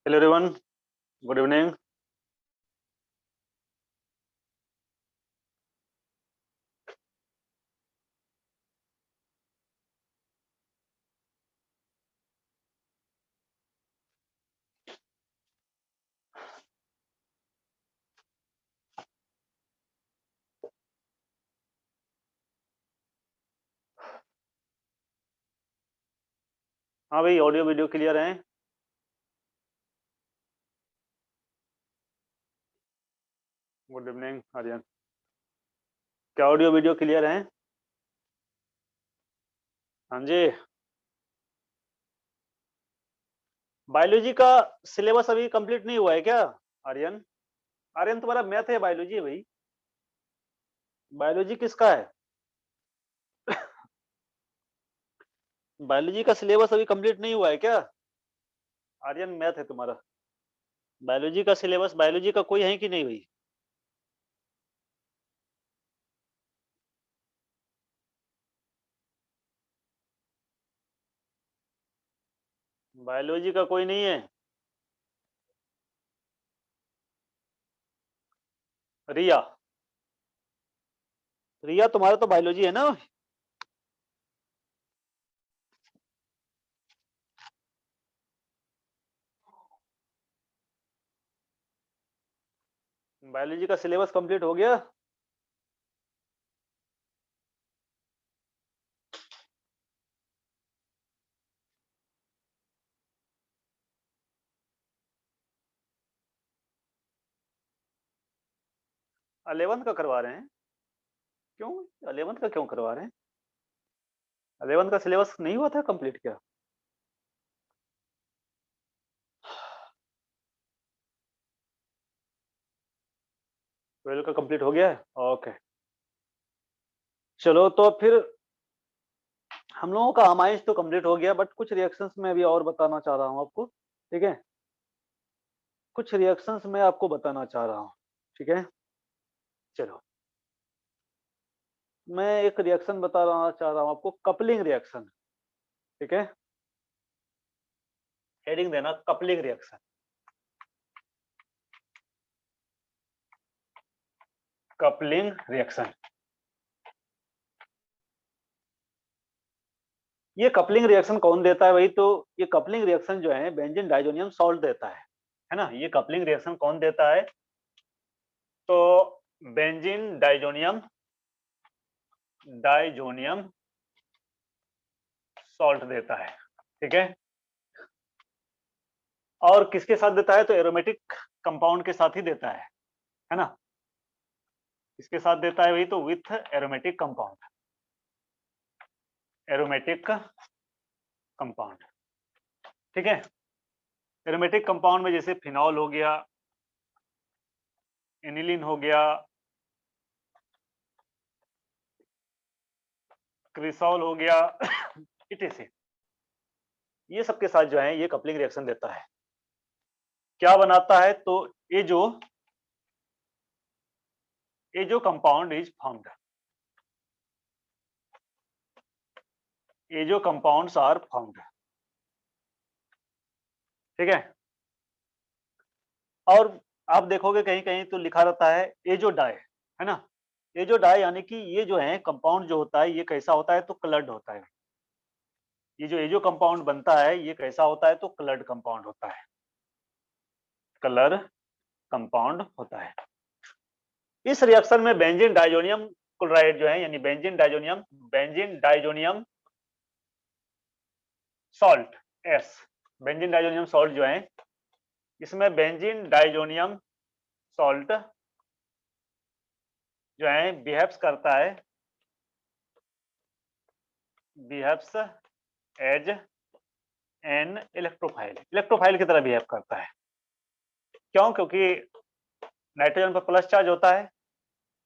Hello everyone, good evening. हाँ भाई, audio video clear है? Good evening Aryan. क्या ऑडियो वीडियो क्लियर है? हाँ जी। बायोलॉजी का सिलेबस अभी कंप्लीट नहीं हुआ है क्या आर्यन? आर्यन तुम्हारा मैथ है बायोलॉजी है भाई? बायोलॉजी किसका है? बायोलॉजी का सिलेबस अभी कंप्लीट नहीं हुआ है क्या? आर्यन मैथ है तुम्हारा। बायोलॉजी का सिलेबस, बायोलॉजी का कोई है कि नहीं भाई? बायोलॉजी का कोई नहीं है? रिया। रिया तुम्हारा तो बायोलॉजी है ना? बायोलॉजी का सिलेबस कंप्लीट हो गया? 11th का करवा रहे हैं? क्यों? 11th का क्यों करवा रहे हैं? 11th का सिलेबस नहीं हुआ था कंप्लीट क्या? 12 का कंप्लीट हो गया है? ओके। चलो तो फिर हम लोगों का अमाइंस तो कंप्लीट हो गया, बट कुछ रिएक्शंस में अभी और बताना चाह रहा हूँ आपको। ठीक है, कुछ रिएक्शंस मैं आपको बताना चाह रहा हूँ। ठीक है, चलो मैं एक रिएक्शन बता रहा चाह रहा हूँ आपको, कपलिंग रिएक्शन। ठीक है, हेडिंग देना कपलिंग रिएक्शन। कपलिंग रिएक्शन, ये कपलिंग रिएक्शन कौन देता है भाई? तो ये कपलिंग रिएक्शन जो है बेंजीन डाइजोनियम सॉल्ट देता है ना? ये कपलिंग रिएक्शन कौन देता है? तो बेंजीन डाइजोनियम, डाइजोनियम सॉल्ट देता है। ठीक है, और किसके साथ देता है? तो एरोमेटिक कंपाउंड के साथ ही देता है ना? किसके साथ देता है भाई? तो with aromatic compound, aromatic compound. ठीक है, एरोमेटिक कंपाउंड में जैसे फिनॉल हो गया, एनिलीन हो गया, क्रिसॉल हो गया, इटीसी, ये सबके साथ जो है ये कपलिंग रिएक्शन देता है। क्या बनाता है? तो ये जो कंपाउंड इज फॉर्म्ड, ये जो कंपाउंड्स आर फॉर्म्ड। ठीक है, और आप देखोगे कहीं कहीं तो लिखा रहता है ये जो डाई है ना, ये जो डाई यानी कि ये जो है कंपाउंड जो होता है ये कैसा होता है? तो कलर्ड होता है। ये जो कंपाउंड बनता है ये कैसा होता है? तो कलर्ड कंपाउंड होता है, कलर कंपाउंड होता है। इस रिएक्शन में बेंजीन डाइजोनियम क्लोराइड जो है, यानी benzene diazonium salt, S, benzene diazonium salt जो है, इसमें बेंजीन डाइजोनियम सॉल्ट जो है बिहेव्स करता है, behaves as an electrophile, electrophile की तरह बिहेव करता है। क्यों? क्योंकि नाइट्रोजन पर प्लस चार्ज होता है,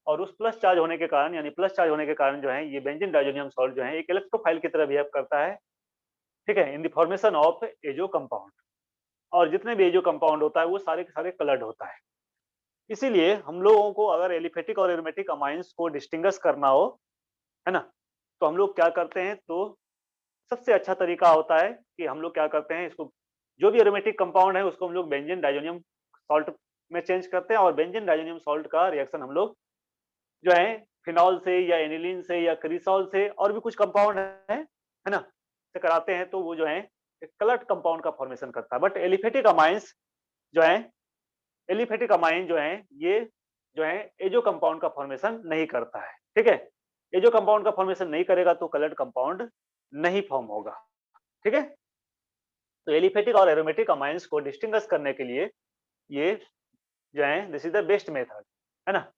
और उस प्लस चार्ज होने के कारण, यानी प्लस चार्ज होने के कारण जो है ये बेंजीन डाइजोनियम सॉल्ट जो है एक इलेक्ट्रोफाइल की तरह बिहेव करता है। ठीक है, in the formation of azo compound, और जितने भी एजो कंपाउंड होता है वो सारे के सारे कलर्ड होता है। इसीलिए हम लोगों को अगर एलिफेटिक और एरोमेटिक अमाइंस को डिस्टिंग्विश करना हो, है ना, तो हम लोग क्या करते हैं? तो सबसे अच्छा तरीका होता है कि हम लोग क्या करते हैं, इसको जो भी एरोमेटिक कंपाउंड है उसको हम लोग बेंजीन डाइजोनियम सॉल्ट में चेंज करते हैं, और बेंजीन डाइजोनियम सॉल्ट का रिएक्शन हम लोग जो है फिनॉल से या एनिलीन से या क्रिसॉल से और भी कुछ कंपाउंड है ना, से कराते हैं, तो वो जो है एक कलर्ड कंपाउंड का फॉर्मेशन करता है। बट एलिफेटिक अमाइंस जो है, एलिफेटिक अमाइन जो है ये जो है एजो कंपाउंड का फॉर्मेशन नहीं करता है। ठीक है, एजो कंपाउंड का फॉर्मेशन नहीं करेगा तो कलर्ड कंपाउंड नहीं फॉर्म होगा। ठीक है, तो एलिफेटिक और एरोमेटिक अमाइंस को डिस्टिंग्विश करने के लिए ये जो है this is the best method, है ना।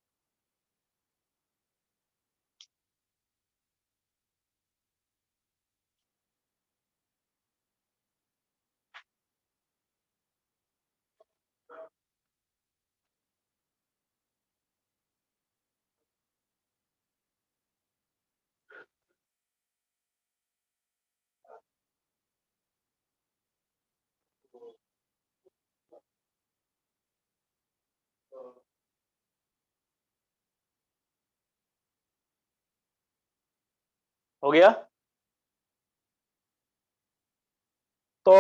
हो गया। तो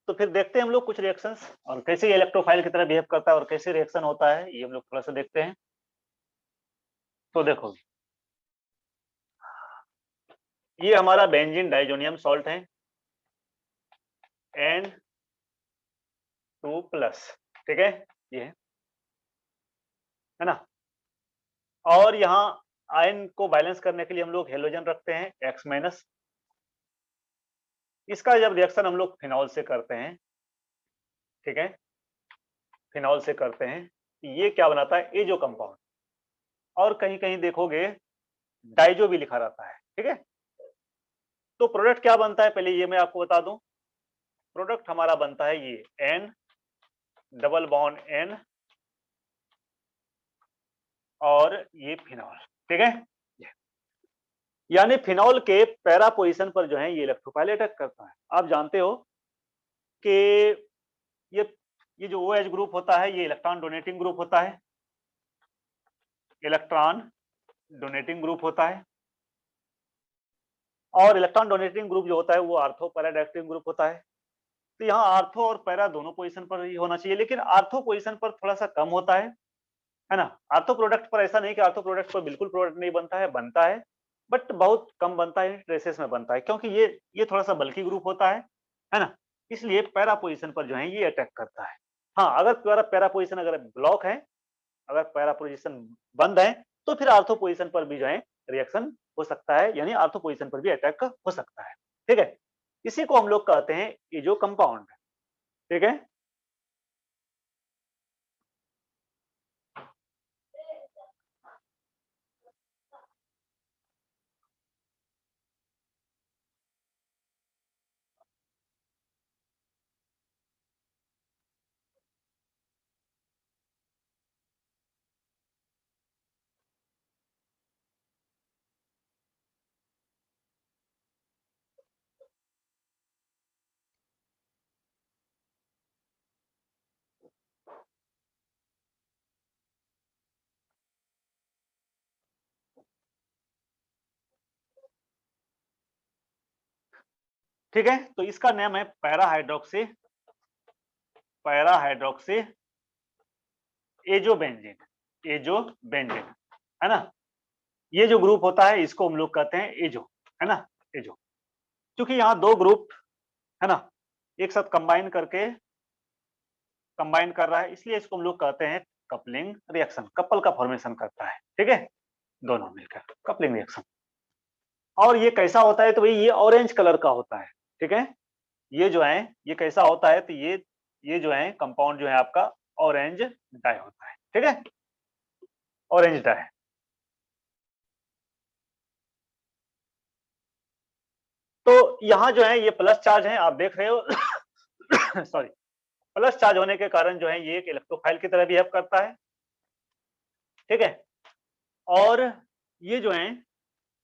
फिर देखते हैं हम लोग कुछ रिएक्शंस और कैसे इलेक्ट्रोफाइल की तरह बिहेव करता है और कैसे रिएक्शन होता है, ये हम लोग थोड़ा सा देखते हैं। तो देखो, ये हमारा बेंजीन डाइजोनियम सॉल्ट है N2+, ठीक है, ये है ना। और यहाँ आयन को बैलेंस करने के लिए हम लोग हेलोजन रखते हैं X-। इसका जब रिएक्शन हम लोग फिनॉल से करते हैं, ठीक है, फिनॉल से करते हैं, ये क्या बनाता है, एजो कंपाउंड। और कहीं कहीं देखोगे डाइजो भी लिखा रहता है। ठीक है, तो प्रोडक्ट क्या बनता है, पहले ये मैं आपको बता दूं। प्रोडक्ट हमारा बनता है ये N डबल बॉन्ड N और ये फिनॉल। ठीक है, यानी फिनॉल के पैरा पोजीशन पर जो है ये इलेक्ट्रोफाइल अटैक करता है। आप जानते हो कि ये ये जो OH ग्रुप होता है ये इलेक्ट्रॉन डोनेटिंग ग्रुप होता है, इलेक्ट्रॉन डोनेटिंग ग्रुप होता है। और इलेक्ट्रॉन डोनेटिंग ग्रुप जो होता है वो आर्थो पैराडाइलेक्ट्रिक ग्रुप होता है। तो यहाँ आर्थो और पैरा दोनों पोजीशन पर ही होना चाहिए, लेकिन आर्थो पोजीशन पर थोड़ा सा कम होता है ना। आर्थो प्रोडक्ट पर ऐसा नहीं कि आर्थो प्रोडक्ट पर बिल्कुल प्रोडक्ट नहीं बनता है, बट बहुत कम बनता है, ट्रेसेस में बनता है, क्योंकि ये थोड़ा सा बल्कि ग्रुप होता है ना। इसलिए पैरा पोजीशन पर जो है ये अटैक करता है। हाँ, अगर पैरा पोजीशन अगर ब्लॉक है, अगर पैरा पोजीशन बंद है, तो फिर आर्थो पोजीशन पर भी जो है रिएक्शन हो सकता है, यानी आर्थो पोजीशन पर भी अटैक हो सकता है। ठीक है, इसी को हम लोग कहते हैं इजो कंपाउंड। ठीक है, ठीक है, तो इसका नाम है पैरा हाइड्रोक्सी एजोबेंजीन, है ना। ये जो ग्रुप होता है इसको हम लोग कहते हैं एजो, है ना, एजो। क्योंकि यहाँ दो ग्रुप है ना एक साथ कंबाइन कर रहा है, इसलिए इसको हम लोग कहते हैं कपलिंग रिएक्शन, कपल का फॉर्मेशन करता है। ठीक है, दोनों मिलकर कपलिंग रिएक्शन। और ये कैसा होता है, तो भाई ये ऑरेंज कलर का होता है। ठीक है, ये जो है ये कैसा होता है, तो ये जो है कंपाउंड जो है आपका ऑरेंज डाई होता है। ठीक है, ऑरेंज डाई। तो यहाँ जो है ये प्लस चार्ज है, आप देख रहे हो सॉरी, प्लस चार्ज होने के कारण जो है ये एक इलेक्ट्रोफाइल की तरह बिहेव करता है। ठीक है, और ये जो है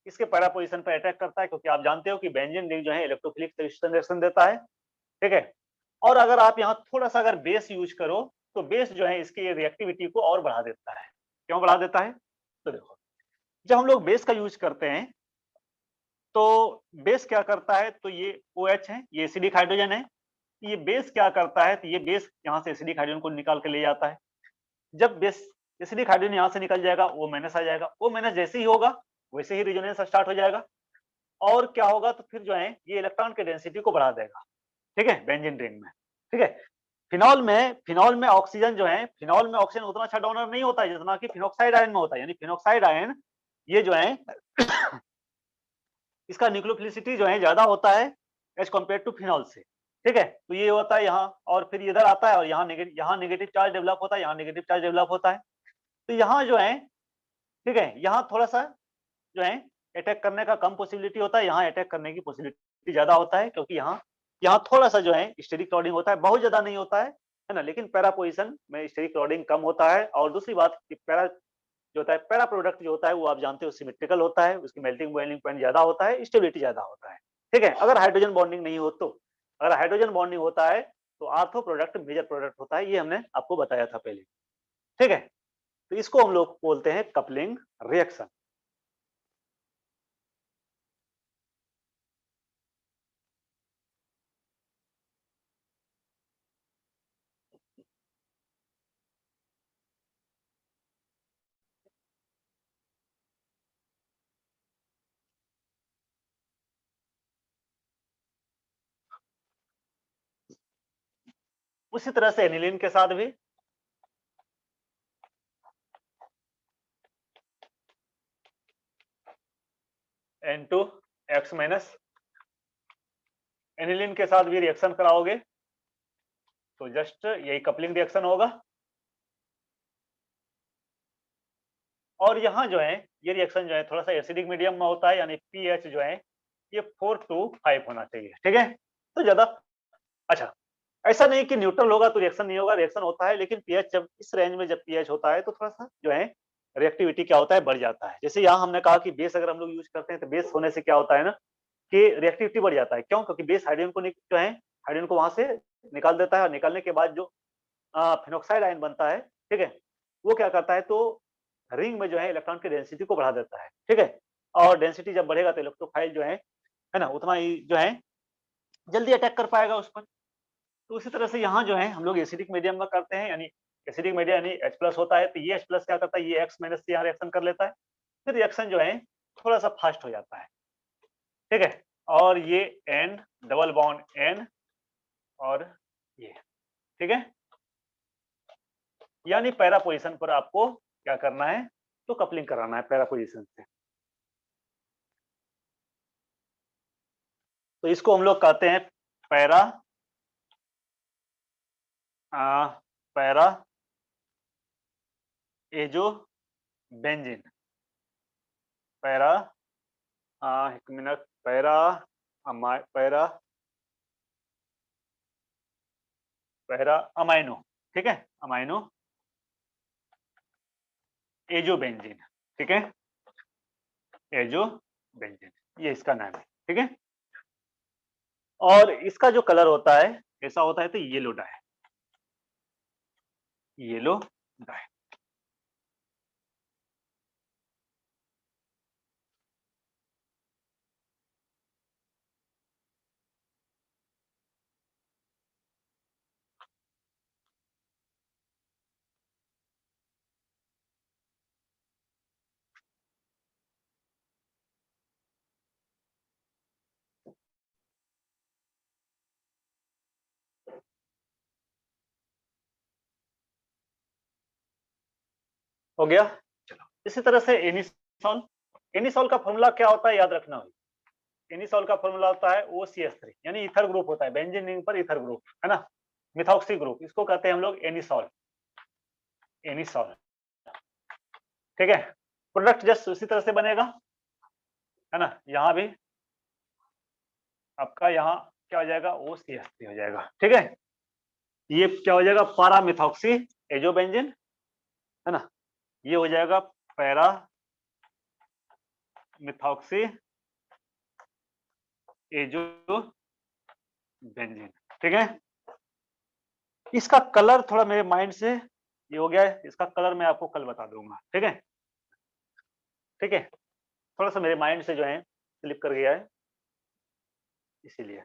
इसके पैरा पोजीशन पर अटैक करता है, क्योंकि आप जानते हो कि बेंजीन रिंग जो है इलेक्ट्रोफिलिक रिएक्शन देता है। ठीक है, और अगर आप यहाँ थोड़ा सा अगर बेस यूज करो तो बेस जो है इसकी रिएक्टिविटी को और बढ़ा देता है। क्यों बढ़ा देता है, तो देखो, जब हम लोग बेस का यूज करते हैं तो बेस क्या करता है, तो ये OH है, ये एसिडिक हाइड्रोजन है। ये बेस क्या करता है, तो ये बेस यहाँ से एसिडिक हाइड्रोजन को निकाल के ले जाता है। जब बेस एसिडिक हाइड्रोजन यहाँ से निकल जाएगा, O- आ जाएगा। O- जैसे ही होगा वैसे ही रेजोनेंस स्टार्ट हो जाएगा। और क्या होगा, तो फिर जो है ये इलेक्ट्रॉन की डेंसिटी को बढ़ा देगा, ठीक है, बेंजीन रिंग में, ठीक है। फिनॉल में ऑक्सीजन जो है, फिनॉल में ऑक्सीजन उतना अच्छा डोनर नहीं होता है जितना कि फिनॉक्साइड आयन में होता है। यानी फिनॉक्साइड आयन ये जो है इसका न्यूक्लियोफिलिसिटी जो है ज्यादा होता है एज कम्पेयर टू फिनॉल से, ठीक है। तो ये होता है यहाँ, और फिर इधर आता है और यहाँ नेगेटिव चार्ज डेवलप होता है, यहाँ नेगेटिव चार्ज डेवलप होता है। तो यहाँ जो है, ठीक है, यहाँ थोड़ा सा जो है अटैक करने का कम पॉसिबिलिटी होता है, यहाँ अटैक करने की पॉसिबिलिटी ज्यादा होता है, क्योंकि यहाँ यहाँ थोड़ा सा जो है स्टेरिक क्लाउडिंग होता है, बहुत ज्यादा नहीं होता है ना। लेकिन पैरा पोजिशन में स्टेरिक क्लाउडिंग कम होता है। और दूसरी बात कि पैरा जो होता है, पैरा प्रोडक्ट जो होता है वो आप जानते हो सिमेट्रिकल होता है, उसकी मेल्टिंग बॉइलिंग पॉइंट ज्यादा होता है, स्टेबिलिटी ज्यादा होता है, ठीक है। अगर हाइड्रोजन बॉन्डिंग नहीं हो तो, अगर हाइड्रोजन बॉन्डिंग होता है तो आर्थो प्रोडक्ट मेजर प्रोडक्ट होता है, ये हमने आपको बताया था पहले, ठीक है। तो इसको हम लोग बोलते हैं कपलिंग रिएक्शन। उसी तरह से एनिलीन के साथ भी N2X- एनिलीन के साथ भी रिएक्शन कराओगे तो जस्ट यही कपलिंग रिएक्शन होगा। और यहाँ जो है ये रिएक्शन जो है थोड़ा सा एसिडिक मीडियम में होता है, यानी पीएच जो है ये 4 to 5 होना चाहिए, ठीक है। तो ज्यादा अच्छा, ऐसा नहीं कि न्यूट्रल होगा तो रिएक्शन नहीं होगा, रिएक्शन होता है, लेकिन पीएच जब इस रेंज में जब पीएच होता है तो थोड़ा सा जो है रिएक्टिविटी क्या होता है, बढ़ जाता है। जैसे यहाँ हमने कहा कि बेस अगर हम लोग यूज करते हैं तो बेस होने से क्या होता है ना कि रिएक्टिविटी बढ़ जाता है। क्यों? क्योंकि बेस हाइड्रोजन को जो है हाइड्रोजन को वहां से निकाल देता है, और निकालने के बाद जो फिनॉक्साइड आयन बनता है, ठीक है, वो क्या करता है, तो रिंग में जो है इलेक्ट्रॉन की डेंसिटी को बढ़ा देता है, ठीक है। और डेंसिटी जब बढ़ेगा तो इलेक्ट्रोफाइल जो है ना, उतना ही जो है जल्दी अटैक कर पाएगा उस पर। तो उसी तरह से यहाँ जो है हम लोग एसिडिक मीडियम में करते हैं, यानी एसिडिक मीडियम यानी H+ होता है, तो ये H+ क्या करता है, ये X- से यहाँ रिएक्शन कर लेता है, फिर रिएक्शन जो है थोड़ा सा फास्ट हो जाता है, ठीक है। और ये N डबल बॉन्ड N और ये, ठीक है। यानी पैरा पोजीशन पर आपको क्या करना है, तो कपलिंग कराना है पैरा पोजीशन से। तो इसको हम लोग कहते हैं para para azo benzene, para एक minute, para para para amino, ठीक है, अमाइनो एजो बेंजीन, ठीक है, एजो बेंजीन, ये इसका नाम है, ठीक है। और इसका जो कलर होता है कैसा होता है, तो येलो डाई, येलो डाई। हो गया। चलो इसी तरह से एनिसॉल, एनिसॉल का फॉर्मूला क्या होता है, याद रखना होगा। एनिसॉल का फॉर्मूला होता है OCH3, यानी ईथर ग्रुप होता है, बेंजीन रिंग पर ईथर ग्रुप, है ना, मिथॉक्सी ग्रुप, इसको कहते हैं हम लोग एनिसॉल, एनिसॉल, ठीक है। प्रोडक्ट जस्ट उसी तरह से बनेगा, है ना। यहाँ भी आपका यहाँ क्या हो जाएगा, OCH3 हो जाएगा, ठीक है। ये क्या हो जाएगा, पारा मिथॉक्सी एजोबेंजीन, है ना, ये हो जाएगा पैरा मिथॉक्सी एजो बेंजीन, ठीक है। इसका कलर थोड़ा मेरे माइंड से ये हो गया है, इसका कलर मैं आपको कल बता दूंगा, ठीक है, ठीक है। थोड़ा सा मेरे माइंड से जो है स्लिप कर गया है इसीलिए।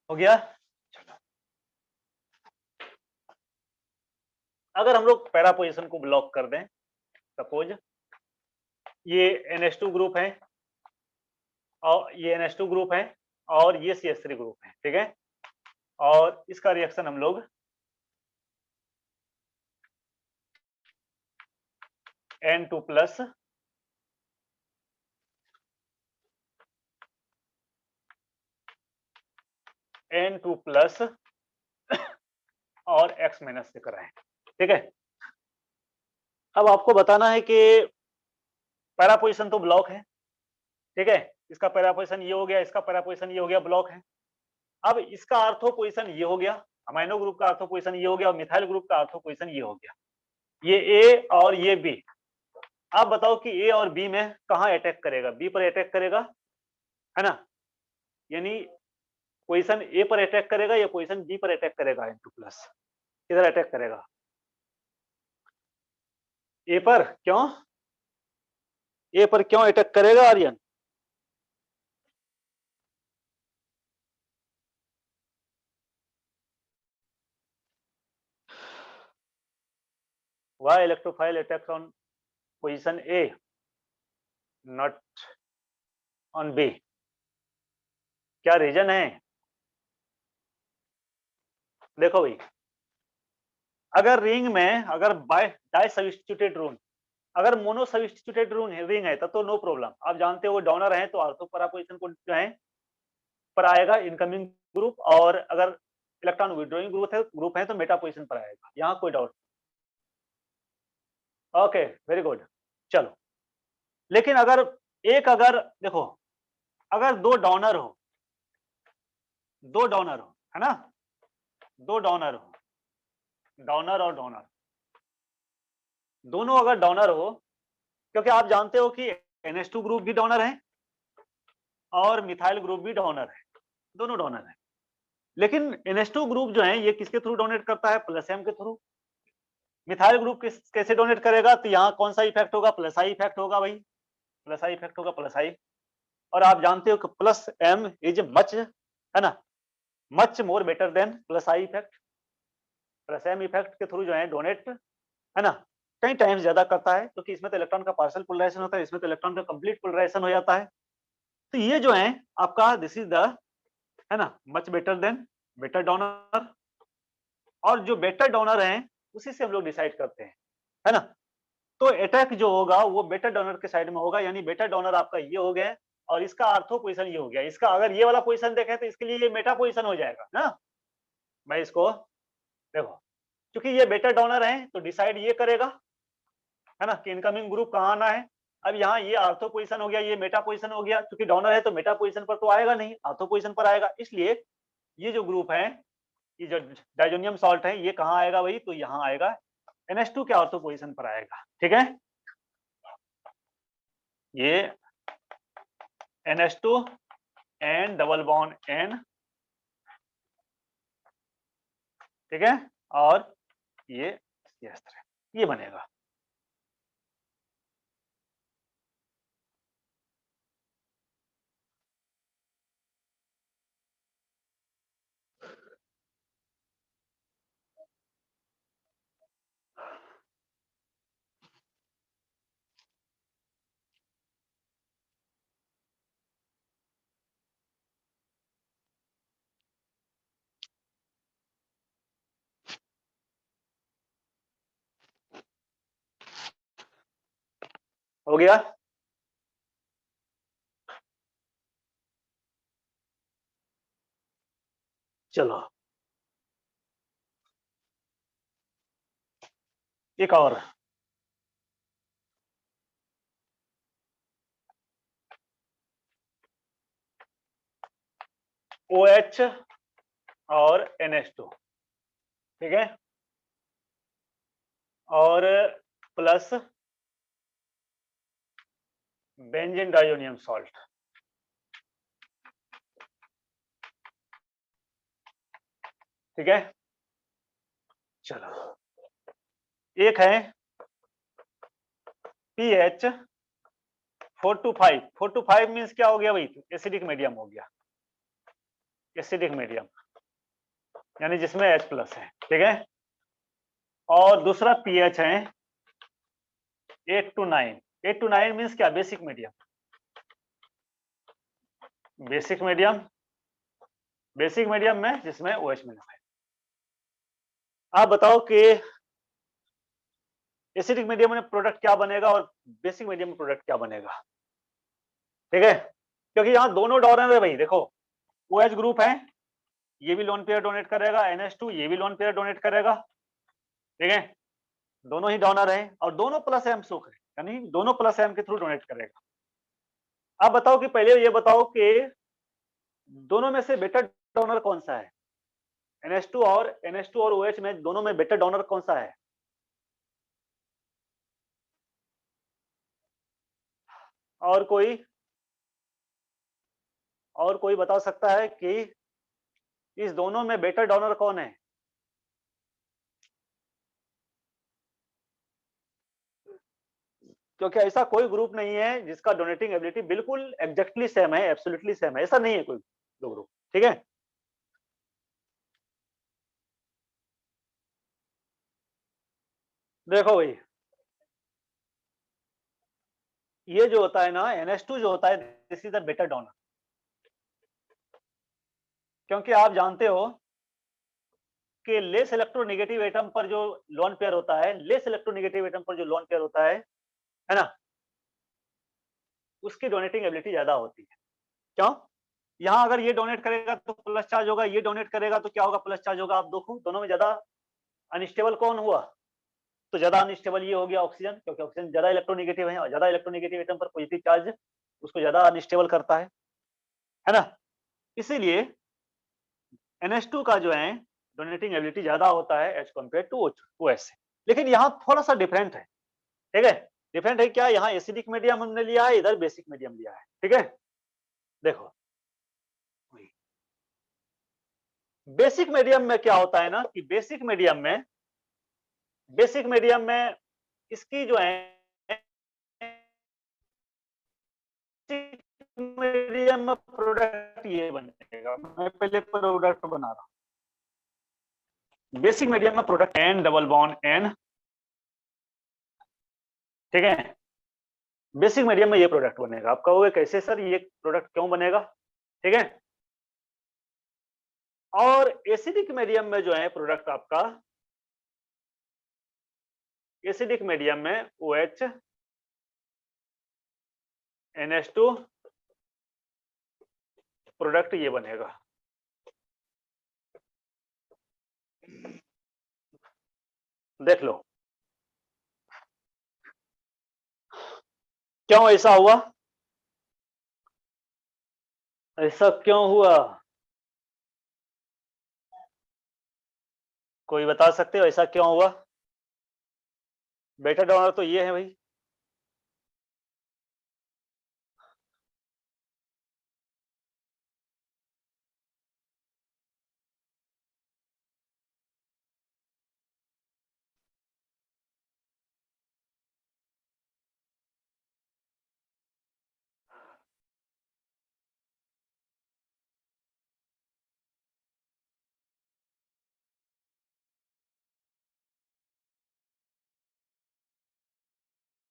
हो गया। अगर हम लोग पैरा पोजीशन को ब्लॉक कर दें, सपोज ये NH2 ग्रुप है और ये NH2 ग्रुप है और ये CH3 ग्रुप है, ठीक है। और इसका रिएक्शन हम लोग N2 प्लस N2 प्लस और X माइनस से कराएं, ठीक है। अब आपको बताना है कि पैरा पोजीशन तो ब्लॉक है, ठीक है। इसका पैरा पोजीशन ये हो गया, इसका पैरा पोजीशन ये हो गया, ब्लॉक है। अब इसका आर्थो पोजीशन ये हो गया, अमाइनो ग्रुप का आर्थो पोजीशन ये हो गया और मिथाइल ग्रुप का आर्थो पोजीशन ये हो गया। ये ए और ये बी। आप बताओ कि ए और बी में कहां अटैक करेगा? बी पर अटैक करेगा, है ना। यानी पोजीशन ए पर अटैक करेगा या पोजीशन बी पर अटैक करेगा? N2 प्लस किधर अटैक करेगा? ए पर। क्यों ए पर क्यों अटैक करेगा Aryan? Why electrophile attacks on position A, not on B? क्या रीजन है? देखो भाई, अगर रिंग में अगर डाई सब्स्टिट्यूटेड रिंग, अगर मोनो सब्स्टिट्यूटेड रिंग है तब तो नो प्रॉब्लम। आप जानते हो डोनर है तो आर्थो पैरा पोजीशन को जो है पर आएगा इनकमिंग ग्रुप, और अगर इलेक्ट्रॉन विड्रॉइंग ग्रुप है तो मेटा पोजीशन पर आएगा, यहाँ कोई डाउट। Okay, very good. चलो, लेकिन अगर अगर देखो, अगर दो डोनर हो, है ना, दो डोनर हो, डोनर और डोनर दोनों अगर डोनर हो, क्योंकि आप जानते हो कि NH2 ग्रुप भी डोनर है और मिथाइल ग्रुप भी डोनर है, दोनों डोनर है। लेकिन NH2 ग्रुप जो है ये किसके थ्रू डोनेट करता है? प्लस एम के थ्रू। मिथाइल ग्रुप कैसे डोनेट करेगा? तो यहाँ कौन सा इफेक्ट होगा? प्लस आई इफेक्ट होगा भाई, प्लस आई इफेक्ट होगा, प्लस आई। और आप जानते हो कि प्लस एम इज मच, है ना, much more better than plus I effect. Plus M effect के थ्रू जो है डोनेट, है ना, कई टाइम्स ज्यादा करता है, क्योंकि इसमें तो इलेक्ट्रॉन का पार्शियल पोलराइजेशन होता है, इसमें तो इलेक्ट्रॉन का कंप्लीट पोलराइजेशन हो जाता है। तो ये जो है आपका दिस इज द, है ना, much better than better donor. और जो बेटर डोनर है उसी से हम लोग डिसाइड करते हैं, है ना। तो अटैक जो होगा वो बेटर डोनर के साइड में होगा, यानी बेटर डोनर आपका ये हो गया और इसका आर्थो पोजीशन ये हो गया। इसका अगर ये वाला पोजीशन देखें तो इसके लिए ये मेटा पोजीशन हो जाएगा ना। मैं इसको देखो, क्योंकि ये बेटर डोनर है तो डिसाइड ये करेगा, है ना, कि इनकमिंग ग्रुप कहाँ आना है। अब यहाँ ये आर्थो पोजीशन हो गया, ये मेटा पोजीशन हो गया, क्योंकि डोनर है तो मेटा पोजीशन पर तो आएगा नहीं, आर्थो पोजीशन पर आएगा। इसलिए ये जो ग्रुप है, ये जो डाइजोनियम सॉल्ट है, ये कहाँ आएगा भाई? तो यहाँ आएगा, NH2 के आर्थो पोजीशन पर आएगा, ठीक है। ये NH2 N double bond N, ठीक है, और ये CH3, ये बनेगा। हो गया। चलो एक और, OH और NH2, ठीक है, और प्लस बेंजीन डाइजोनियम सॉल्ट, ठीक है। चलो एक है pH 4 to 5, 4 to 5 मीन्स क्या हो गया भाई, एसिडिक मीडियम हो गया, एसिडिक मीडियम यानी जिसमें H प्लस है, ठीक है। और दूसरा pH है 8 to 9, 8 to 9 मीन्स क्या, basic medium, basic medium, basic medium में जिसमें OH मिला है। आप बताओ कि एसिडिक मीडियम में प्रोडक्ट क्या बनेगा और बेसिक मीडियम में प्रोडक्ट क्या बनेगा, ठीक है। क्योंकि यहाँ दोनों डोनर है भाई, देखो OH ग्रुप है, ये भी लोन पेयर डोनेट करेगा, NH2 ये भी लोन पेयर डोनेट करेगा, ठीक है, दोनों ही डोनर है और दोनों प्लस एम सुख है, यानी दोनों प्लस एम के थ्रू डोनेट करेगा। अब बताओ कि पहले ये बताओ कि दोनों में से बेटर डोनर कौन सा है, NH2 और OH में दोनों में बेटर डोनर कौन सा है? और कोई बता सकता है कि इस दोनों में बेटर डोनर कौन है? क्योंकि ऐसा कोई ग्रुप नहीं है जिसका डोनेटिंग एबिलिटी बिल्कुल एग्जैक्टली सेम है, एब्सोल्युटली सेम है, ऐसा नहीं है कोई दो ग्रुप, ठीक है। देखो भाई, ये जो होता है ना NH2 जो होता है, this is the better donor, क्योंकि आप जानते हो कि लेस इलेक्ट्रोनेगेटिव एटम पर जो लोन पेयर होता है, लेस इलेक्ट्रोनेगेटिव एटम पर जो लोन पेयर होता है ना, उसकी डोनेटिंग एबिलिटी ज्यादा होती है। क्यों? यहाँ अगर ये डोनेट करेगा तो प्लस चार्ज होगा, ये डोनेट करेगा तो क्या होगा, प्लस चार्ज होगा। आप देखो दोनों में ज्यादा अनस्टेबल कौन हुआ, तो ज्यादा अनस्टेबल ये हो गया ऑक्सीजन, क्योंकि ऑक्सीजन ज्यादा इलेक्ट्रोनेगेटिव है और ज्यादा इलेक्ट्रोनेगेटिव एटम पर पॉजिटिव चार्ज उसको ज्यादा अनस्टेबल करता है ना। इसीलिए NH2 का जो है डोनेटिंग एबिलिटी ज्यादा होता है एज कम्पेयर टू OH से। लेकिन यहाँ थोड़ा सा डिफरेंट है, ठीक है। डिफरेंट है क्या, यहाँ एसिडिक मीडियम हमने लिया है, इधर बेसिक मीडियम लिया है, ठीक है। देखो बेसिक मीडियम में क्या होता है ना कि बेसिक मीडियम में इसकी जो है मीडियम में प्रोडक्ट ये बनेगा, मैं पहले प्रोडक्ट बना रहा हूं। बेसिक मीडियम में product N double bond N, ठीक है। बेसिक मीडियम में ये प्रोडक्ट बनेगा। आप कहोगे कैसे सर, ये प्रोडक्ट क्यों बनेगा, ठीक है। और एसिडिक मीडियम में जो है प्रोडक्ट आपका, एसिडिक मीडियम में OH NH2 प्रोडक्ट ये बनेगा। देख लो क्यों ऐसा हुआ, ऐसा क्यों हुआ, कोई बता सकते हो ऐसा क्यों हुआ? बेटा डोनर तो ये है भाई,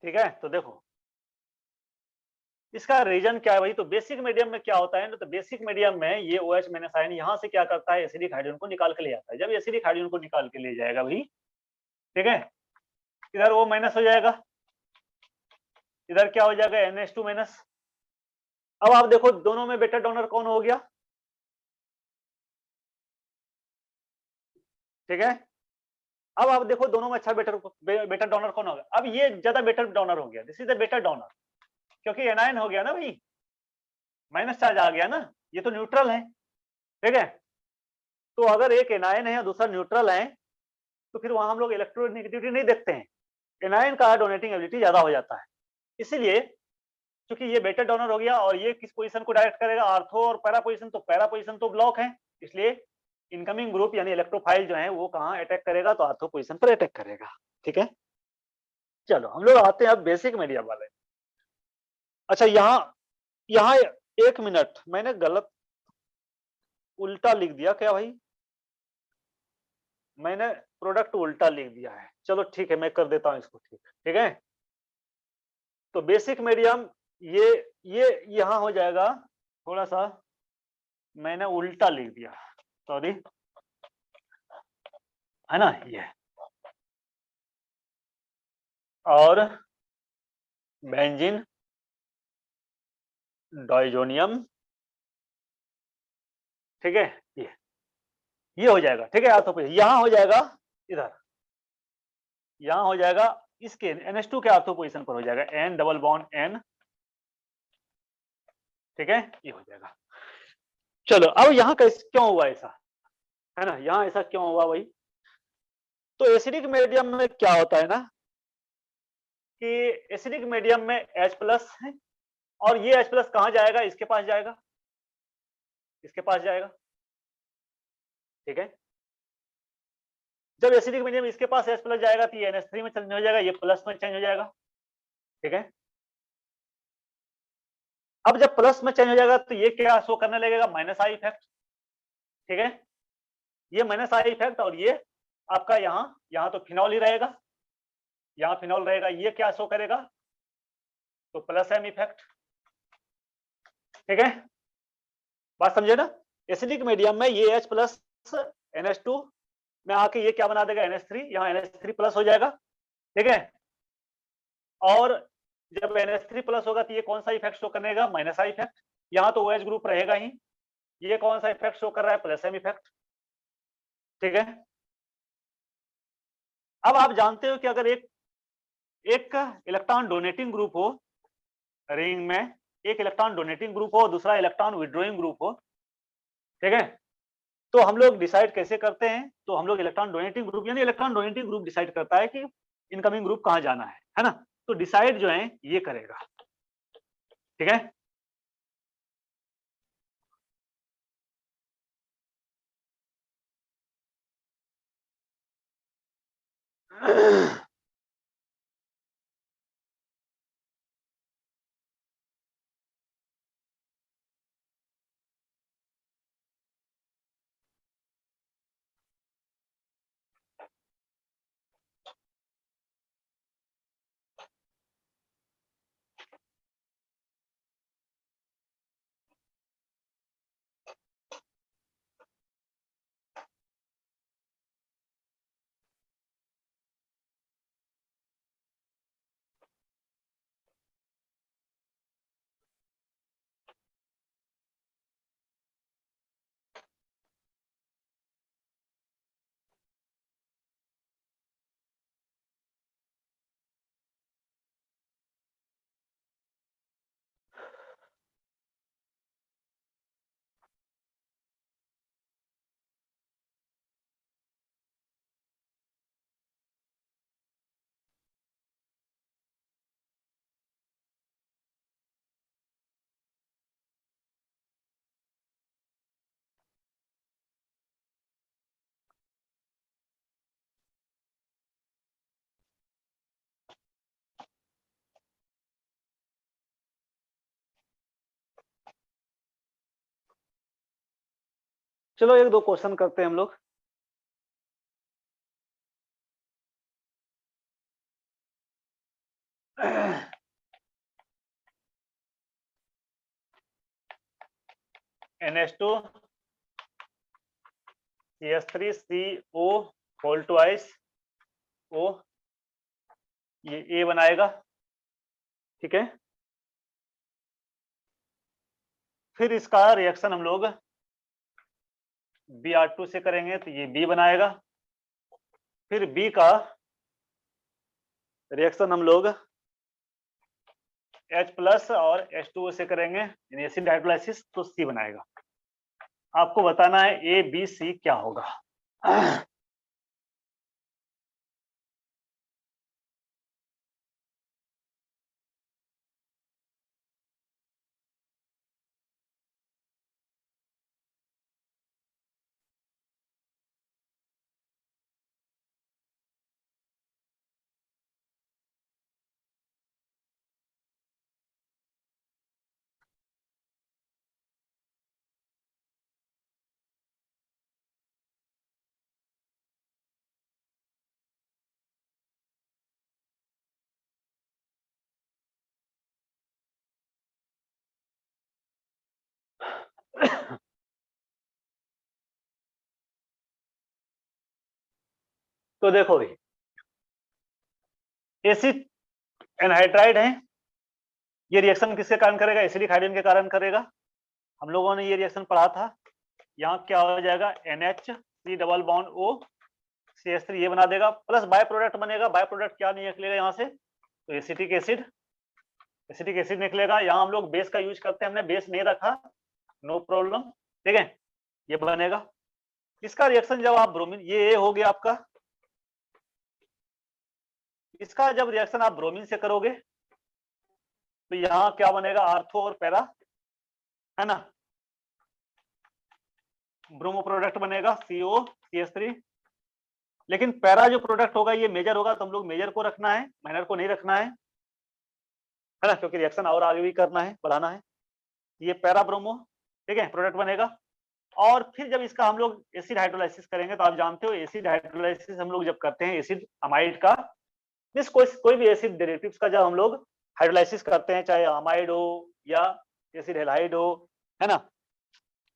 ठीक है। तो देखो इसका रीजन क्या है भाई, तो बेसिक मीडियम में क्या होता है ना, तो बेसिक मीडियम में ये OH माइनस आयन यहाँ से क्या करता है, एसिडिक हाइड्रोजन को निकाल के ले जाता है। जब एसिडिक हाइड्रोजन को निकाल के ले जाएगा भाई, ठीक है, इधर वो माइनस हो जाएगा, इधर क्या हो जाएगा NH2 माइनस। अब आप देखो दोनों में बेटा डोनर कौन हो गया, ठीक है। अब आप देखो दोनों में अच्छा बेटर डोनर कौन होगा। अब ये ज्यादा बेटर डोनर हो गया, this is the better donor, क्योंकि एनायन हो गया ना भाई, माइनस चार्ज आ गया ना, ये तो न्यूट्रल है, ठीक है। तो अगर एक एनायन है या दूसरा न्यूट्रल है तो फिर वहां हम लोग इलेक्ट्रोनेगेटिविटी नहीं देखते हैं, एनायन का डोनेटिंग एबिलिटी ज्यादा हो जाता है। इसीलिए क्योंकि ये बेटर डोनर हो गया और ये किस पोजीशन को डायरेक्ट करेगा, आर्थो और पैरा पोजीशन तो ब्लॉक है, इसलिए इनकमिंग ग्रुप यानी इलेक्ट्रोफाइल जो है वो कहां अटैक करेगा, तो आर्थो पोजीशन पर अटैक करेगा, ठीक है। चलो हम लोग आते हैं अब बेसिक मीडियम वाले। अच्छा यहाँ यहाँ 1 मिनट, मैंने गलत उल्टा लिख दिया क्या भाई, मैंने प्रोडक्ट उल्टा लिख दिया है, चलो ठीक है मैं कर देता हूं इसको, ठीक ठीक है। तो बेसिक मीडियम ये यहां हो जाएगा, थोड़ा सा मैंने उल्टा लिख दिया, सॉरी, है ना ये, और बेंजीन डाइजोनियम, ठीक है, ये हो जाएगा, ठीक है। आर्थो यहां हो जाएगा, इधर यहां हो जाएगा, इसके NH2 के आर्थो पोजीशन पर हो जाएगा N डबल बॉन्ड N, ठीक है, ये हो जाएगा। चलो अब यहाँ कैसे क्यों हुआ ऐसा, है ना, यहाँ ऐसा क्यों हुआ भाई। तो एसिडिक मीडियम में क्या होता है ना कि एसिडिक मीडियम में H प्लस है, और ये H प्लस कहां जाएगा, इसके पास जाएगा, इसके पास जाएगा, ठीक है। जब एसिडिक मीडियम इसके पास H प्लस जाएगा तो ये NH3 में चेंज हो जाएगा, ये प्लस में चेंज हो जाएगा, ठीक है। अब जब प्लस में चेंज हो जाएगा तो ये क्या शो करने लगेगा, माइनस आई इफेक्ट, ठीक है। ये माइनस आई इफेक्ट, और ये आपका यहाँ तो फिनॉल ही रहेगा, यहाँ फिनॉल रहेगा, ये क्या शो करेगा, तो प्लस एम इफेक्ट, ठीक है। बात समझे ना, एसिडिक मीडियम में ये H प्लस NH2 में आके ये क्या बना देगा, NH3, यहाँ NH3 प्लस हो जाएगा, ठीक है। और जब NH3 प्लस होगा तो ये कौन सा इफेक्ट शो करेगा, माइनस आई इफेक्ट, यहाँ तो OH ग्रुप रहेगा ही, ये कौन सा इफेक्ट शो कर रहा है, प्लस एम इफेक्ट, ठीक है। अब आप जानते हो कि अगर एक इलेक्ट्रॉन डोनेटिंग ग्रुप हो रिंग में, एक इलेक्ट्रॉन डोनेटिंग ग्रुप हो, दूसरा इलेक्ट्रॉन विड्रॉइंग ग्रुप हो, ठीक है। तो हम लोग डिसाइड कैसे करते हैं, तो हम लोग इलेक्ट्रॉन डोनेटिंग ग्रुप यानी इलेक्ट्रॉन डोनेटिंग ग्रुप डिसाइड करता है कि इनकमिंग ग्रुप कहां जाना है ना। तो डिसाइड जो है ये करेगा, ठीक है। चलो एक दो क्वेश्चन करते हैं हम लोग। NH2 CH3 CO whole twice O, ये A बनाएगा, ठीक है। फिर इसका रिएक्शन हम लोग Br2 से करेंगे तो ये बी बनाएगा। फिर बी का रिएक्शन हम लोग H+ और H2O से करेंगे, यानी एसिड हाइड्रोलाइसिस, तो सी बनाएगा। आपको बताना है ए बी सी क्या होगा। तो देखो भाई, एसिड एनहाइड्राइड है, ये रिएक्शन किसके कारण करेगा? एसिडिक हाइड्रोजन के कारण करेगा। हम लोगों ने ये रिएक्शन पढ़ा था। यहाँ क्या हो जाएगा? NH3 double bond O CH3 ये बना देगा, प्लस बाय प्रोडक्ट बनेगा। बाय प्रोडक्ट क्या निकलेगा यहाँ से? तो एसिटिक एसिड निकलेगा। यहाँ हम लोग बेस का यूज करते हैं, हमने बेस नहीं रखा, नो प्रॉब्लम, ठीक है, ये बनेगा। इसका रिएक्शन जब आप ब्रोमीन, ये हो गया आपका, इसका जब रिएक्शन आप ब्रोमीन से करोगे तो यहाँ क्या बनेगा? आर्थो और पैरा, है ना, ब्रोमो प्रोडक्ट बनेगा COCH3। लेकिन पैरा जो प्रोडक्ट होगा ये मेजर होगा, तो हम लोग मेजर को रखना है, माइनर को नहीं रखना है ना, क्योंकि रिएक्शन और आगे भी करना है, बढ़ाना है। ये पैरा ब्रोमो, ठीक है, प्रोडक्ट बनेगा। और फिर जब इसका हम लोग एसिड हाइड्रोलाइसिस करेंगे, तो आप जानते हो एसिड हाइड्रोलाइसिस हम लोग जब करते हैं एसिड अमाइड का, मीन्स कोई भी एसिड डेरिवेटिव्स का जब हम लोग हाइड्रोलाइसिस करते हैं, चाहे अमाइड हो या एसिड हेलाइड हो, है ना,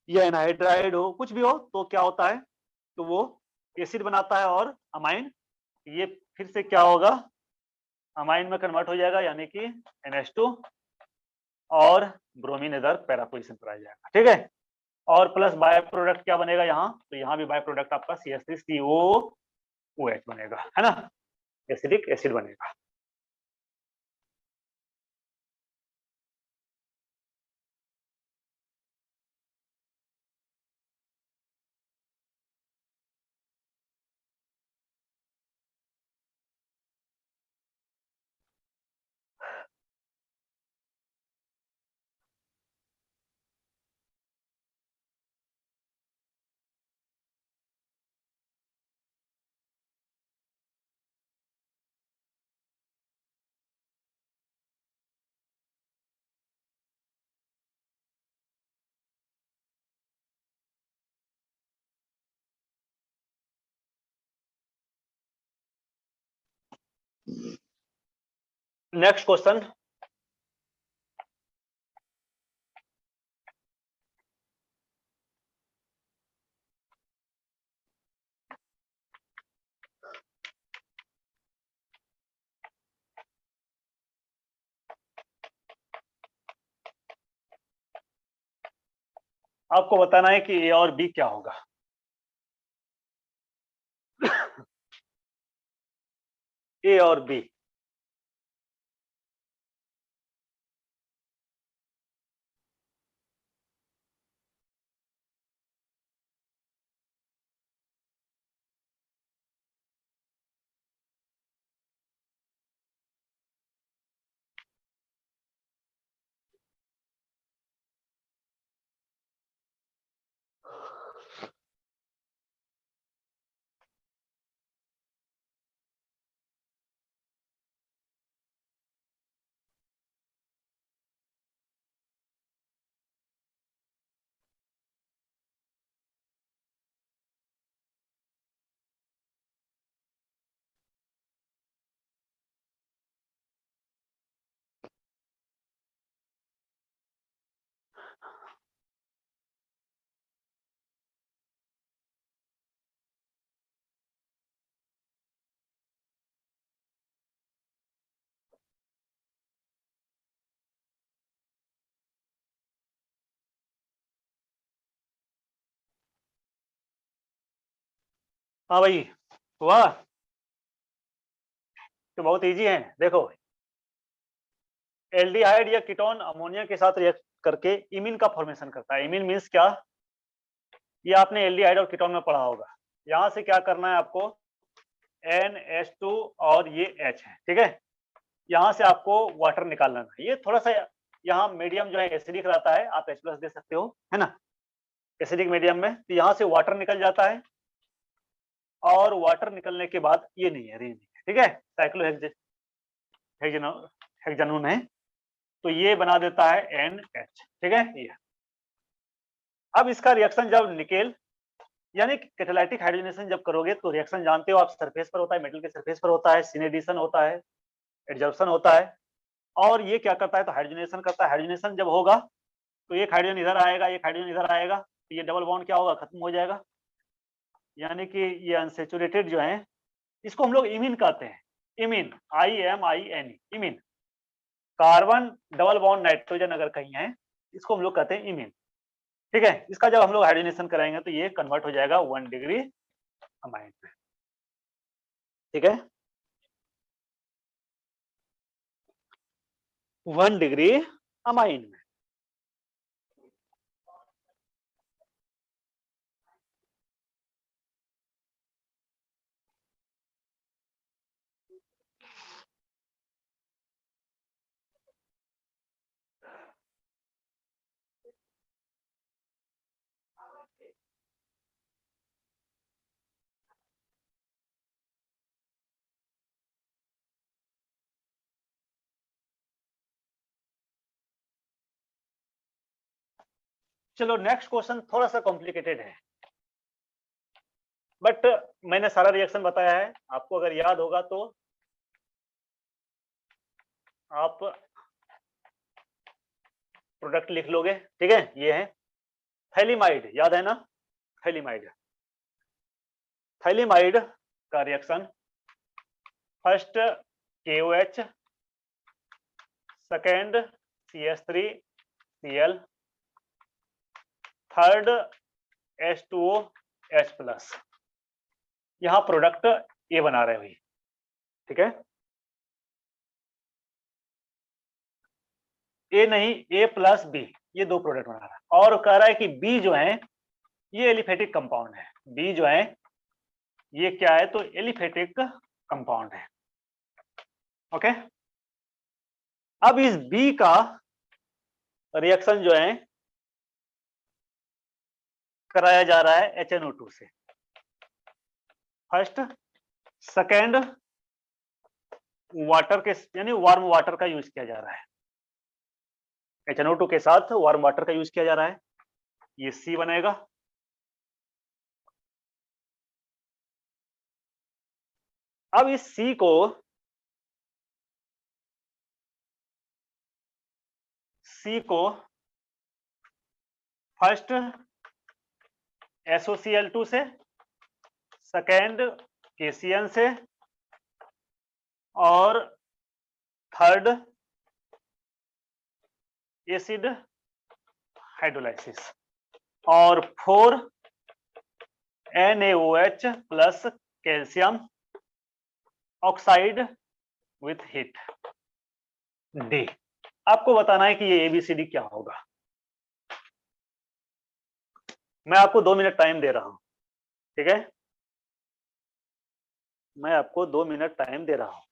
या एनहाइड्राइड हो, कुछ भी हो, तो क्या होता है? तो वो एसिड बनाता है और अमाइन, ये फिर से क्या होगा? अमाइन में कन्वर्ट हो जाएगा, यानी कि NH2 और ब्रोमीन इधर पैरा पोजीशन पर आ जाएगा, ठीक है। और प्लस बाय प्रोडक्ट क्या बनेगा यहाँ? तो यहाँ भी बाय प्रोडक्ट आपका CH3COOH बनेगा, है ना, एसिडिक एसिड बनेगा। नेक्स्ट क्वेश्चन, आपको बताना है कि ए और बी क्या होगा। ए और बी, हाँ भाई, हुआ तो बहुत इजी है। देखो, एल्डिहाइड या कीटोन अमोनिया के साथ रिएक्ट करके इमीन का फॉर्मेशन करता है। इमीन मीन्स क्या? ये आपने एल्डिहाइड और कीटोन में पढ़ा होगा। यहाँ से क्या करना है आपको, NH2 और ये H है, ठीक है। यहाँ से आपको वाटर निकालना है। ये थोड़ा सा यहाँ मीडियम जो है एसिडिक रहता है, आप H+ दे सकते हो, है ना, एसिडिक मीडियम में। तो यहाँ से वाटर निकल जाता है, और वाटर निकलने के बाद ये नहीं है, रिंग नहीं है, ठीक है, साइक्लोहेक्सेनोन है, तो ये बना देता है NH, ठीक है। ये अब इसका रिएक्शन जब निकेल यानी कैटालाइटिक हाइड्रोजनेशन जब करोगे तो रिएक्शन जानते हो आप, सरफेस पर होता है, मेटल के सरफेस पर होता है, सिनेडिशन होता है, एडजॉर्प्शन होता है। और ये क्या करता है, तो हाइड्रोजनेशन करता है। हाइड्रोजनेशन जब होगा तो एक हाइड्रोजन इधर आएगा, एक हाइड्रोजन इधर आएगा, तो ये डबल बॉन्ड क्या होगा, खत्म हो जाएगा। यानी कि ये अनसेचुरेटेड जो है, इसको हम लोग इमीन कहते हैं। Imine, IMIN, imine. Carbon double bond nitrogen अगर कहीं है, इसको हम लोग कहते हैं इमीन, ठीक है। इसका जब हम लोग हाइड्रोजनेशन कराएंगे तो ये कन्वर्ट हो जाएगा 1 डिग्री अमाइन में, ठीक है, 1 डिग्री अमाइन में। चलो नेक्स्ट क्वेश्चन थोड़ा सा कॉम्प्लिकेटेड है, बट मैंने सारा रिएक्शन बताया है आपको, अगर याद होगा तो आप प्रोडक्ट लिख लोगे, ठीक है। ये है थैलीमाइड, याद है ना, थैलीमाइड। थैलीमाइड का reaction, first KOH, second CH3Cl, third H2OH+। यहाँ प्रोडक्ट ये बना रहे भाई, ठीक है। ए नहीं, A+B, ये दो प्रोडक्ट बना रहा है, और कह रहा है कि बी जो है ये एलिफेटिक कंपाउंड है। बी जो है ये क्या है, तो एलिफेटिक कंपाउंड है, ओके। अब इस बी का रिएक्शन जो है कराया जा रहा है HNO2 से, फर्स्ट। सेकेंड, वाटर के यानी वार्म वाटर का यूज किया जा रहा है, HNO2 के साथ वार्म वाटर का यूज किया जा रहा है, ये सी बनेगा। अब इस सी को फर्स्ट SOCl2 से, सेकेंड KCN से, और थर्ड एसिड हाइड्रोलाइसिस, और 4 NaOH plus calcium oxide with heat, D. आपको बताना है कि ये ABCD क्या होगा। मैं आपको 2 मिनट टाइम दे रहा हूं, ठीक है, मैं आपको 2 मिनट टाइम दे रहा हूं।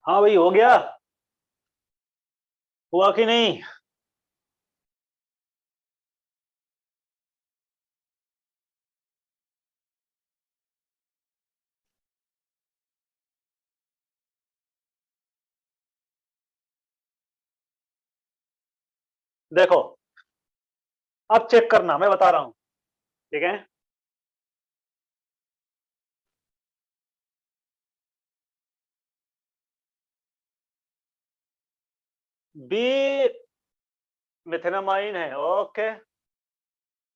हाँ भाई, हो गया? हुआ कि नहीं? देखो, अब चेक करना, मैं बता रहा हूं, ठीक है? बी मिथेनामाइन है, ओके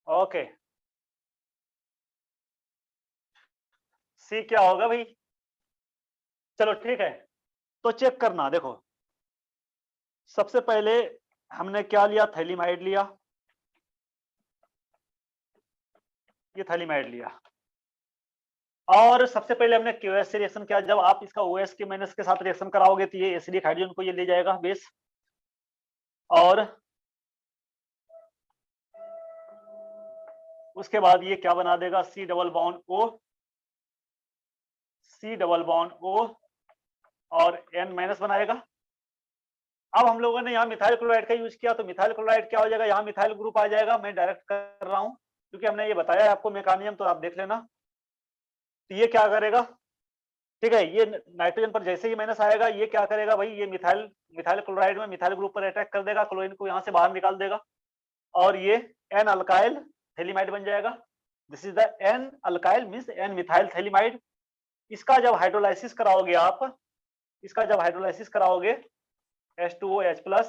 ओके। सी क्या होगा भाई? चलो ठीक है, तो चेक करना। देखो, सबसे पहले हमने क्या लिया? थैलीमाइड लिया, ये थैलीमाइड लिया। और सबसे पहले हमने क्यूएस से रिएक्शन किया। जब आप इसका ओएस के माइनस के साथ रिएक्शन कराओगे तो ये एसिडिक हाइड्रोजन को ये ले जाएगा बेस, और उसके बाद ये क्या बना देगा? C double bond O, C double bond O और एन माइनस बनाएगा। अब हम लोगों ने यहाँ मिथाइल क्लोराइड का यूज किया, तो मिथाइल क्लोराइड क्या हो जाएगा? यहाँ मिथाइल ग्रुप आ जाएगा। मैं डायरेक्ट कर रहा हूं क्योंकि हमने ये बताया है आपको मैकेनिज्म, तो आप देख लेना। तो ये क्या करेगा? ठीक है, ये नाइट्रोजन पर जैसे ही माइनस आएगा, ये क्या करेगा भाई? ये मिथाइल मिथाइल क्लोराइड में मिथाइल ग्रुप पर अटैक कर देगा, क्लोरीन को यहाँ से बाहर निकाल देगा, और ये एन अल्काइल थैलीमाइड बन जाएगा। This is the N alkyl means N methyl phthalimide. इसका जब हाइड्रोलाइसिस कराओगे आप, इसका जब हाइड्रोलाइसिस कराओगे H2OH+,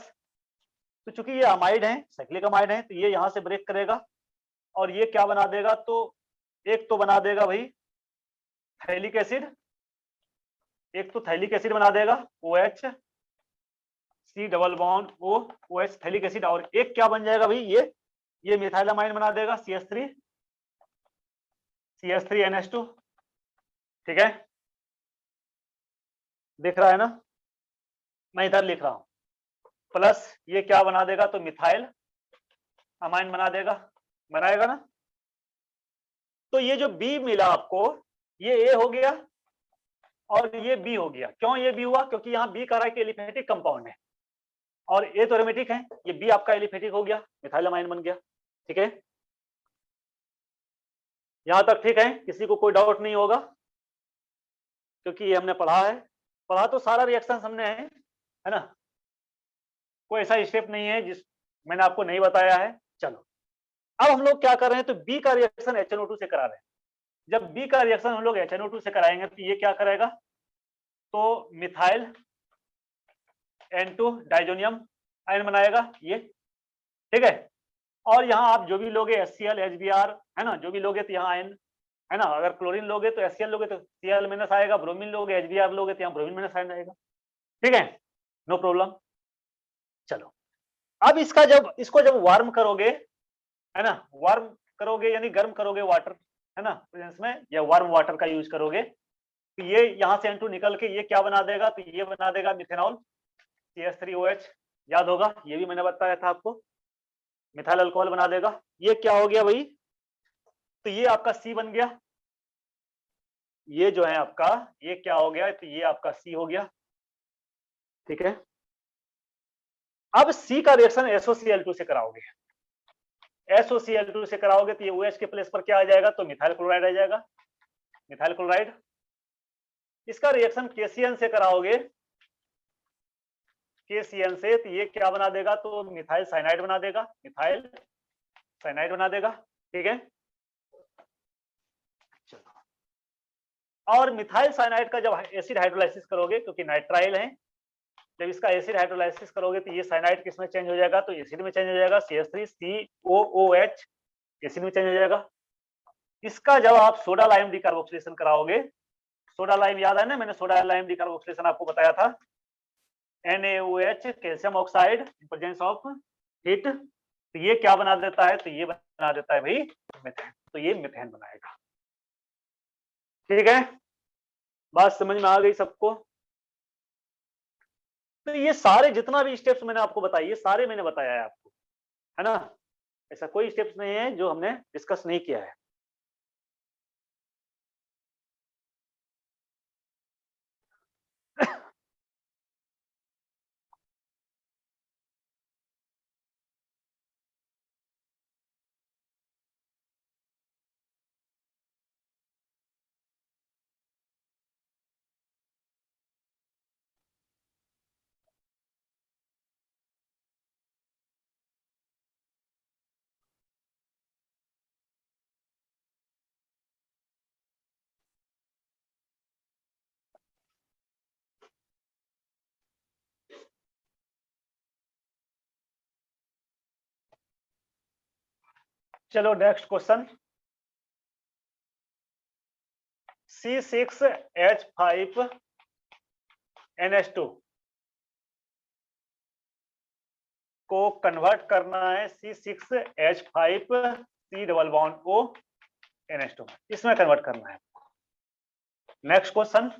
तो चूंकि ये अमाइड है, साइक्लिक अमाइड है, तो ये यहां से ब्रेक करेगा और ये क्या बना देगा? तो एक तो बना देगा भाई थैलिक एसिड, एक तो थैलिक एसिड बना देगा OH, C double bond O, OH phthalic acid, और एक क्या बन जाएगा भाई? ये मिथाइलामाइन बना देगा CH3, CH3NH2। ठीक है, दिख रहा है ना? मैं इधर लिख रहा हूं, प्लस ये क्या बना देगा? तो मिथाइल अमाइन बना देगा, बनाएगा ना? तो ये जो बी मिला आपको, ये ए हो गया और ये बी हो गया। क्यों ये बी हुआ? क्योंकि यहाँ बी कह रहा है कि एलिफेटिक कंपाउंड है और ए तो एरोमेटिक है। ये बी आपका एलिफेटिक हो गया, मिथाइलामाइन बन गया। ठीक है, यहां तक ठीक है? किसी को कोई डाउट नहीं होगा? क्योंकि ये हमने पढ़ा है, पढ़ा तो सारा रिएक्शन हमने है ना? कोई ऐसा स्टेप नहीं है जिस मैंने आपको नहीं बताया है। चलो, अब हम लोग क्या कर रहे हैं? तो बी का रिएक्शन HNO2 से करा रहे हैं। जब बी का रिएक्शन हम लोग HNO2 से कराएंगे तो ये क्या करेगा? तो मिथाइल N2 डाइजोनियम आयन बनाएगा ये। ठीक है, और यहाँ आप जो भी लोगे HCl HBr है ना, जो भी लोगे तो यहाँ आयन है ना। अगर क्लोरीन लोगे तो HCl लोगे तो Cl माइनस आएगा, ब्रोमीन लोगे HBr लोगे तो यहाँ ब्रोमीन माइनस आयन आएगा। ठीक है, नो प्रॉब्लम। चलो, अब इसका जब इसको जब वार्म करोगे है ना, वार्म करोगे यानी गर्म करोगे वाटर है ना प्रेजेंस में, या वार्म वाटर का यूज करोगे, तो ये यहाँ से N2 निकल के ये क्या बना देगा? तो ये बना देगा मिथेनॉल CH3OH। याद होगा, ये भी मैंने बताया था आपको, मिथाइल अल्कोहल बना देगा। ये क्या हो गया भाई? तो ये आपका C बन गया। ये जो है आपका, ये क्या हो गया? तो ये आपका C हो गया। ठीक है, अब C का रिएक्शन SOCl2 से कराओगे, SOCl2 से कराओगे तो ये OH के प्लेस पर क्या आ जाएगा? तो मिथाइल क्लोराइड आ जाएगा, मिथाइल क्लोराइड। इसका रिएक्शन KCN से कराओगे, KCN से, तो ये क्या बना देगा? तो मिथाइल साइनाइड बना देगा, मिथाइल साइनाइड बना देगा। ठीक है, और मिथाइल साइनाइड का जब एसिड हाइड्रोलाइसिस करोगे, क्योंकि नाइट्राइल है, जब इसका एसिड हाइड्रोलाइसिस करोगे तो ये साइनाइड किस में चेंज हो जाएगा? तो एसिड में चेंज हो जाएगा, CH3COOH एसिड में चेंज हो जाएगा। इसका जब आप सोडा लाइम डिकार्बोक्सिलेशन कराओगे, सोडा लाइम याद है ना, मैंने सोडा लाइम डिकार्बोक्सिलेशन आपको बताया था, NaOH calcium oxide in presence of heat, तो ये क्या बना देता है, तो ये बना देता है भाई मीथेन, तो ये मीथेन बनाएगा। ठीक है, बात समझ में आ गई सबको? तो ये सारे जितना भी स्टेप्स मैंने आपको बताया, ये सारे मैंने बताया है आपको, है ना, ऐसा कोई स्टेप्स नहीं है जो हमने डिस्कस नहीं किया है। चलो नेक्स्ट क्वेश्चन, C6H5NH2 को कन्वर्ट करना है C6H5 C double bond O NH2 में, इसमें कन्वर्ट करना है। Next question,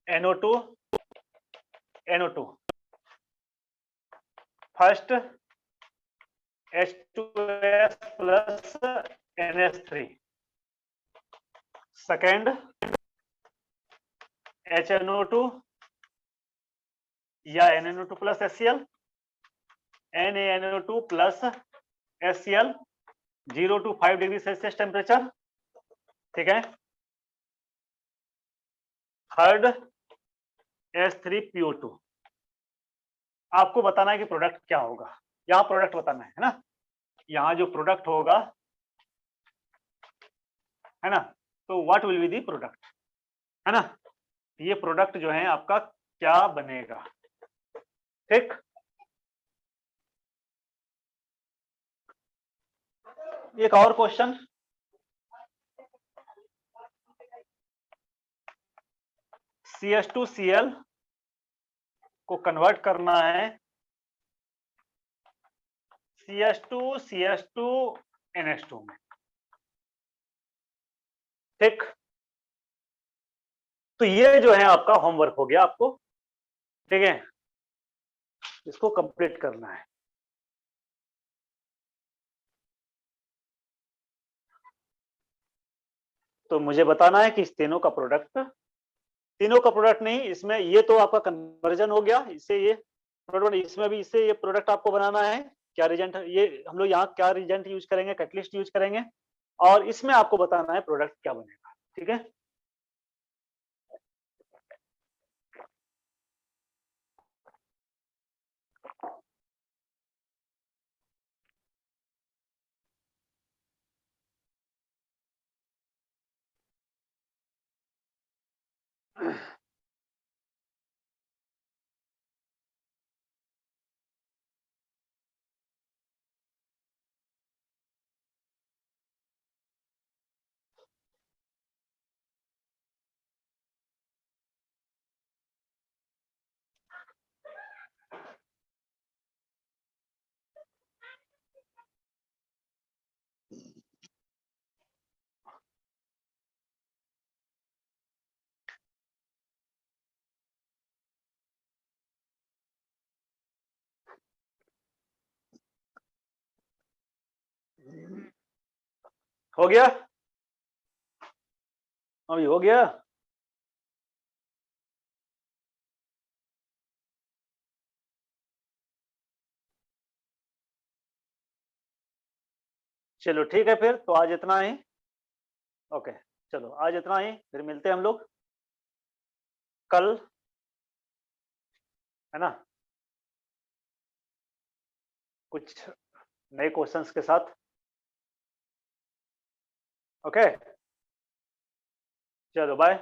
NO2 first H2S plus NH3, second HNO2 या NaNO2 plus HCl, NaNO2 plus HCl 0 to 5 degree Celsius temperature. ठीक है, थर्ड H3PO2। आपको बताना है कि प्रोडक्ट क्या होगा, यहां प्रोडक्ट बताना है ना, यहां जो प्रोडक्ट होगा है ना, तो what will be the product, है ना, ये प्रोडक्ट जो है आपका क्या बनेगा। ठीक, एक और क्वेश्चन, CH2Cl को कन्वर्ट करना है CH2NH2 में। ठीक, तो ये जो है आपका होमवर्क हो गया आपको, ठीक है, इसको कंप्लीट करना है। तो मुझे बताना है कि इस तीनों का प्रोडक्ट, तीनों का प्रोडक्ट नहीं, इसमें ये तो आपका कन्वर्जन हो गया, इससे ये प्रोडक्ट, इसमें भी इससे ये प्रोडक्ट आपको बनाना है। क्या रिजेंट, ये हम लोग यहाँ क्या रिजेंट यूज करेंगे, कैटलिस्ट यूज करेंगे, और इसमें आपको बताना है प्रोडक्ट क्या बनेगा। ठीक है, हो गया, अभी हो गया। चलो ठीक है, फिर तो आज इतना ही। ओके, चलो आज इतना ही, फिर मिलते हैं हम लोग कल, है ना, कुछ नए क्वेश्चंस के साथ। ओके, चलो बाय।